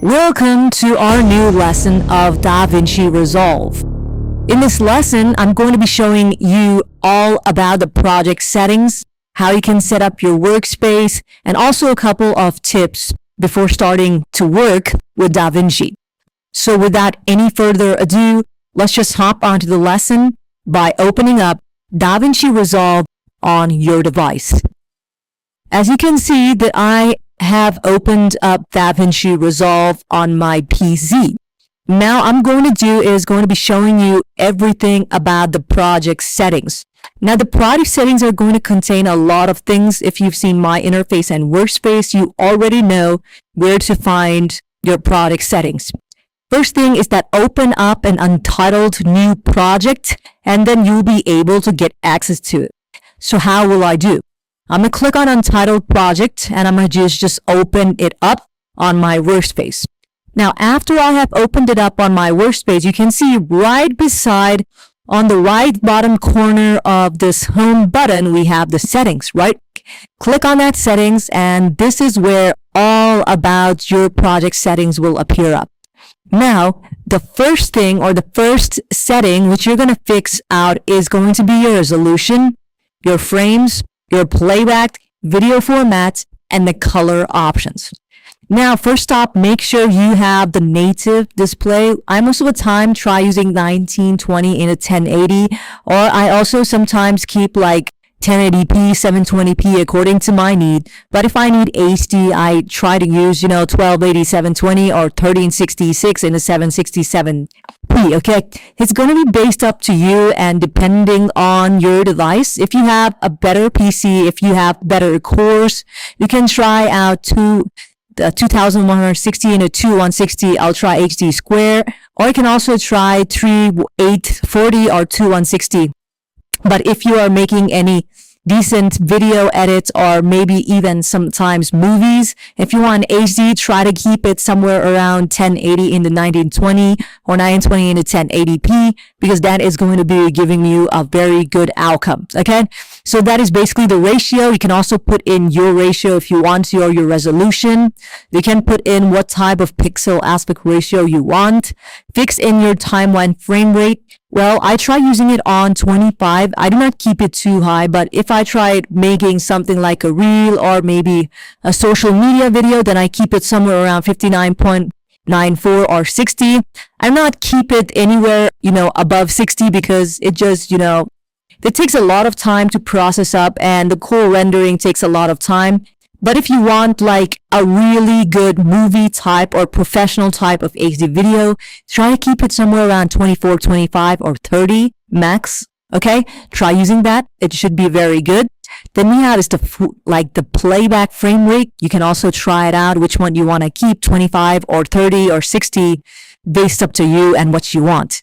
Welcome to our new lesson of DaVinci Resolve. In this lesson, I'm going to be showing you all about the project settings, how you can set up your workspace, and also a couple of tips before starting to work with DaVinci. So without any further ado, let's just hop onto the lesson by opening up DaVinci Resolve on your device. As you can see that I have opened up DaVinci Resolve on my PC. Now I'm going to be showing you everything about the project settings. Now the project settings are going to contain a lot of things. If you've seen my interface and workspace, you already know where to find your project settings. First thing is that open up an untitled new project and then you'll be able to get access to it. So how will I do? I'm going to click on Untitled Project and I'm going to just open it up on my workspace. Now, after I have opened it up on my workspace, you can see right beside on the right bottom corner of this home button, we have the settings, right? Click on that settings and this is where all about your project settings will appear up. Now, the first thing or the first setting which you're going to fix out is going to be your resolution, your frames, your playback, video format, and the color options. Now, first off, make sure you have the native display. I most of the time try using 1920 in a 1080, or I also sometimes keep like 1080p, 720p according to my need. But if I need HD, I try to use, 1280, 720 or 1366 in a 767p, okay? It's going to be based up to you and depending on your device. If you have a better PC, if you have better cores, you can try out the 2160 and a 2160 Ultra HD Square, or you can also try 3840 or 2160. But if you are making any decent video edits or maybe even sometimes movies, if you want HD, try to keep it somewhere around 1080 in the 1920 or 920 in the 1080p because that is going to be giving you a very good outcome, okay? So that is basically the ratio. You can also put in your ratio if you want to or your resolution. You can put in what type of pixel aspect ratio you want. Fix in your timeline frame rate. Well, I try using it on 25. I do not keep it too high, but if I tried making something like a reel or maybe a social media video, then I keep it somewhere around 59.94 or 60. I do not keep it anywhere, above 60 because it just, it takes a lot of time to process up and the core rendering takes a lot of time. But if you want like a really good movie type or professional type of HD video, try to keep it somewhere around 24, 25 or 30 max. Okay, try using that. It should be very good. Then we have is the playback frame rate. You can also try it out which one you want to keep, 25 or 30 or 60, based up to you and what you want.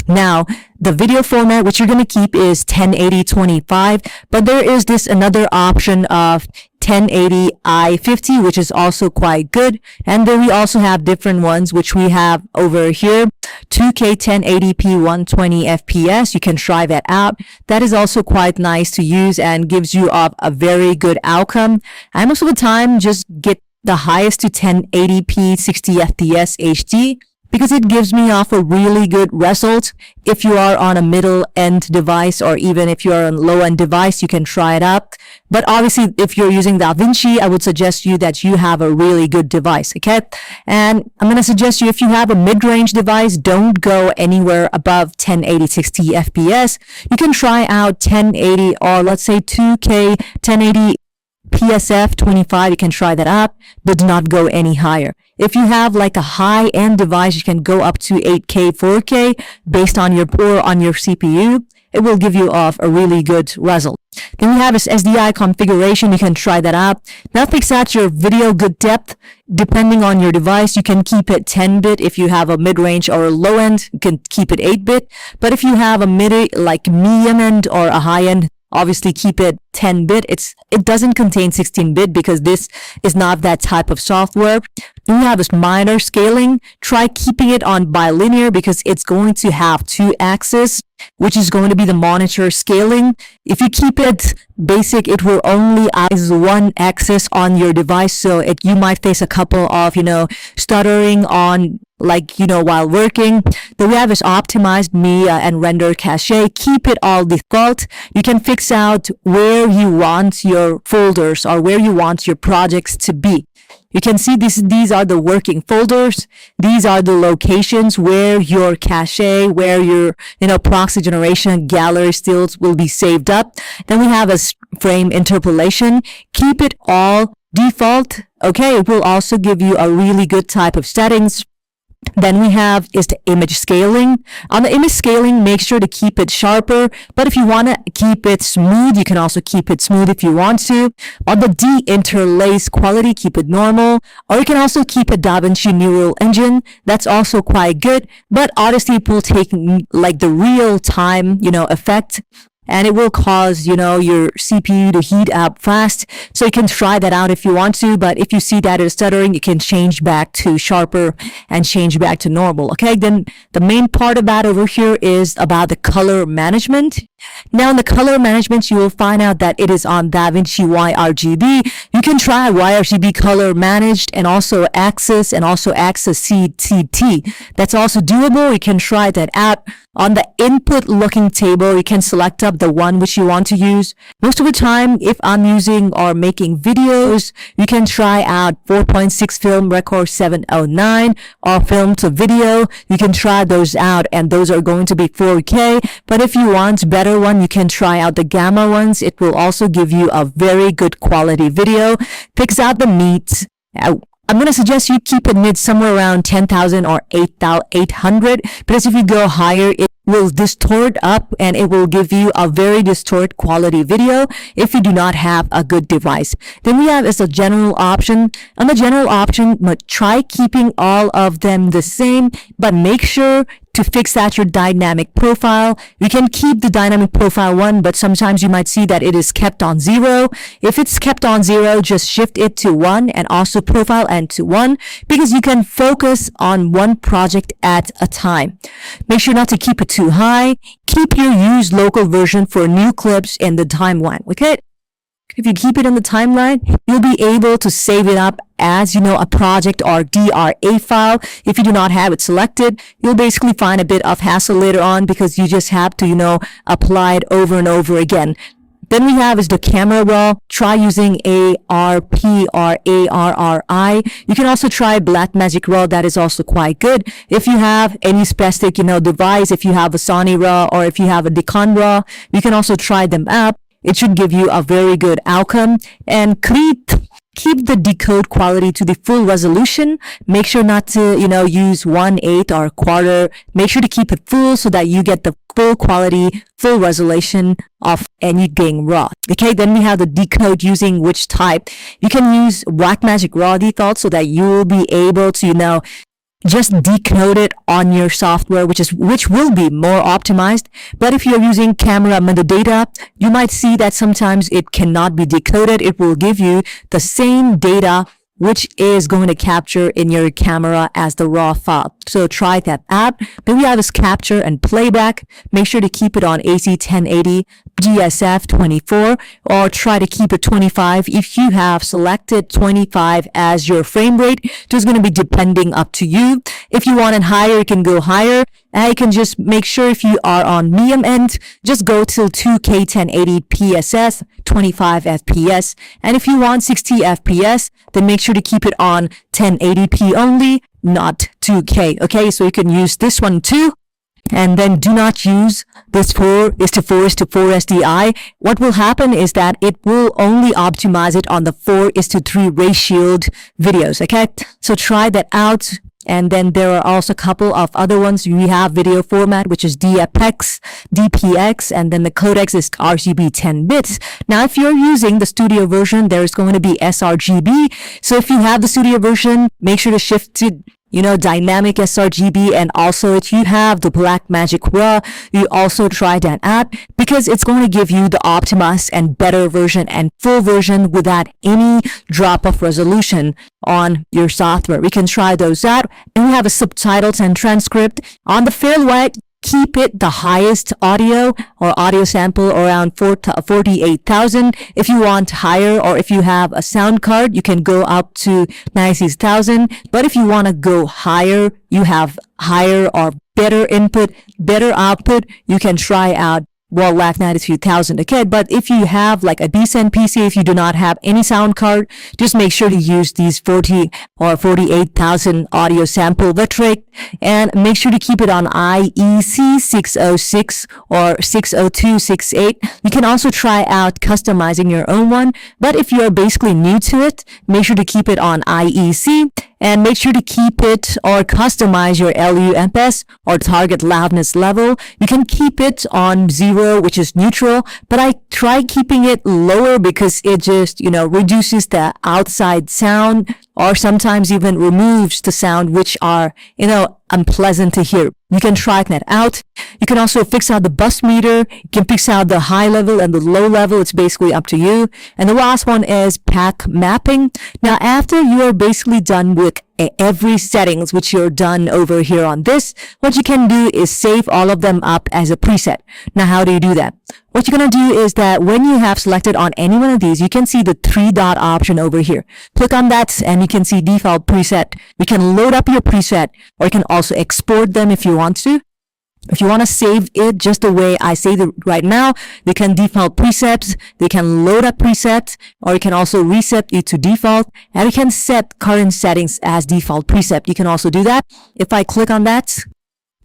Now, the video format, which you're going to keep is 1080-25, but there is this another option of 1080i50, which is also quite good. And then we also have different ones, which we have over here, 2K 1080p 120 FPS. You can try that out. That is also quite nice to use and gives you a very good outcome. I most of the time just get the highest to 1080p 60 FPS HD. Because it gives me off a really good result. If you are on a middle-end device or even if you're on a low-end device, you can try it out. But obviously, if you're using DaVinci, I would suggest you that you have a really good device, okay? And I'm going to suggest you if you have a mid-range device, don't go anywhere above 1080 60 FPS. You can try out 1080 or let's say 2K 1080 PSF 25, you can try that out, but do not go any higher. If you have like a high-end device, you can go up to 8K, 4K based on your CPU. It will give you off a really good result. Then we have this SDI configuration. You can try that out. Now fix out your video good depth. Depending on your device, you can keep it 10-bit. If you have a mid-range or a low-end, you can keep it 8-bit. But if you have a medium-end or a high-end, obviously keep it 10-bit. It doesn't contain 16-bit because this is not that type of software. Then we have this minor scaling. Try keeping it on bilinear because it's going to have two axes, which is going to be the monitor scaling. If you keep it basic, it will only eyes one axis on your device. So you might face a couple of, stuttering on while working. Then we have is optimized media and render cache. Keep it all default. You can fix out where you want your folders or where you want your projects to be. You can see these are the working folders. These are the locations where your cache, where your, proxy generation gallery stills will be saved up. Then we have a frame interpolation. Keep it all default. Okay, it will also give you a really good type of settings. Then we have is the image scaling. On the image scaling, make sure to keep it sharper. But if you want to keep it smooth, you can also keep it smooth if you want to. On the deinterlace quality, keep it normal. Or you can also keep a DaVinci Neural Engine. That's also quite good. But honestly, it will take the real time, effect. And it will cause, your CPU to heat up fast. So you can try that out if you want to. But if you see that it's stuttering, you can change back to sharper and change back to normal. Okay, then the main part of that over here is about the color management. Now in the color management, you will find out that it is on DaVinci YRGB. You can try YRGB color managed and also Axis CTT. That's also doable. You can try that out. On the input looking table, you can select up the one which you want to use. Most of the time, if I'm using or making videos, you can try out 4.6 film record 709 or film to video. You can try those out and those are going to be 4K. But if you want better one, you can try out the gamma ones. It will also give you a very good quality video. Picks out the meat. I'm going to suggest you keep it mid somewhere around 10,000 or 800 because if you go higher, it will distort up and it will give you a very distort quality video if you do not have a good device. Then we have is a general option. On the general option, try keeping all of them the same, but make sure to fix out your dynamic profile. You can keep the dynamic profile 1, but sometimes you might see that it is kept on 0. If it's kept on 0, just shift it to 1 and also profile and to 1 because you can focus on one project at a time. Make sure not to keep it too high. Keep your use local version for new clips in the timeline. Okay? If you keep it in the timeline, you'll be able to save it up as, a project or DRA file. If you do not have it selected, you'll basically find a bit of hassle later on because you just have to, apply it over and over again. Then we have is the camera raw. Try using ARP or ARRI. You can also try Blackmagic RAW. That is also quite good. If you have any specific, device, if you have a Sony RAW or if you have a Nikon RAW, you can also try them out. It should give you a very good outcome. And keep the decode quality to the full resolution. Make sure not to, use 1/8 or a quarter. Make sure to keep it full so that you get the full quality, full resolution of anything raw. Okay, then we have the decode using which type. You can use Blackmagic RAW default so that you will be able to, just decode it on your software, which will be more optimized. But if you're using camera metadata, you might see that sometimes it cannot be decoded. It will give you the same data which is going to capture in your camera as the raw file. So try that app. Then we have this capture and playback. Make sure to keep it on AC 1080, GSF 24, or try to keep it 25 if you have selected 25 as your frame rate. It's going to be depending up to you. If you want it higher, you can go higher. And you can just make sure if you are on medium end, just go till 2K 1080 PSS, 25 FPS. And if you want 60 FPS, then make sure to keep it on 1080p only, not 2K. Okay, so you can use this one too. And then do not use this 4:4:4 SDI. What will happen is that it will only optimize it on the 4:3 ratioed videos. Okay, so try that out. And then there are also a couple of other ones. We have video format, which is DPX, and then the codecs is RGB 10 bits. Now, if you're using the studio version, there's going to be sRGB. So if you have the studio version, make sure to shift to dynamic sRGB, and also if you have the Blackmagic Raw, you also try that out because it's going to give you the optimized and better version and full version without any drop of resolution on your software. We can try those out. And we have a subtitles and transcript. On the Fairlight, keep it the highest audio or audio sample around 48,000. If you want higher, or if you have a sound card, you can go up to 96,000. But if you want to go higher, you have higher or better input, better output, you can try out like 93,000. Okay, but if you have like a decent PC, if you do not have any sound card, just make sure to use these 40 or 48,000 audio sample bitrate, and make sure to keep it on IEC 606 or 60268. You can also try out customizing your own one, but if you're basically new to it, make sure to keep it on IEC. And make sure to keep it or customize your LUMS or target loudness level. You can keep it on 0, which is neutral, but I try keeping it lower because it just, reduces the outside sound, or sometimes even removes the sound which are, unpleasant to hear. You can try that out. You can also fix out the bus meter. You can fix out the high level and the low level. It's basically up to you. And the last one is pack mapping. Now, after you are basically done with every settings, which you're done over here on this, what you can do is save all of them up as a preset. Now, how do you do that? What you're going to do is that when you have selected on any one of these, you can see the 3-dot option over here. Click on that and you can see default preset. You can load up your preset, or you can also export them if you want to. If you want to save it just the way I save it right now, they can default presets, they can load up presets, or you can also reset it to default, and you can set current settings as default preset. You can also do that. If I click on that,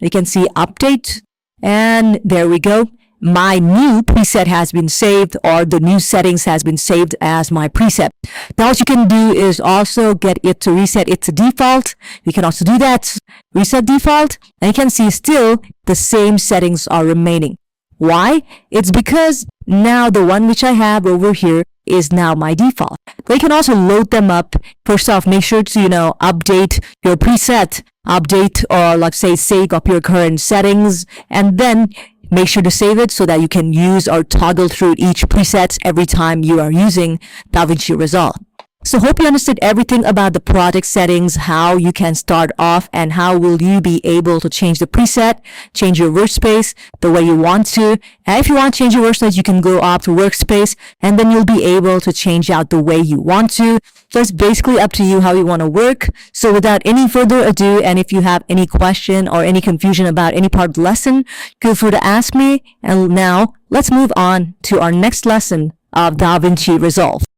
you can see update, and there we go. My new preset has been saved, or the new settings has been saved as my preset. Now what you can do is also get it to reset it to default. You can also do that, reset default, and you can see still the same settings are remaining. Why? It's because now the one which I have over here is now my default. But you can also load them up. First off, make sure to, update your preset, update or like say save up your current settings, and then make sure to save it so that you can use or toggle through each preset every time you are using DaVinci Resolve. So hope you understood everything about the project settings, how you can start off, and how will you be able to change the preset, change your workspace the way you want to. And if you want to change your workspace, you can go up to workspace, and then you'll be able to change out the way you want to. So it's basically up to you how you want to work. So without any further ado, and if you have any question or any confusion about any part of the lesson, feel free to ask me. And now let's move on to our next lesson of DaVinci Resolve.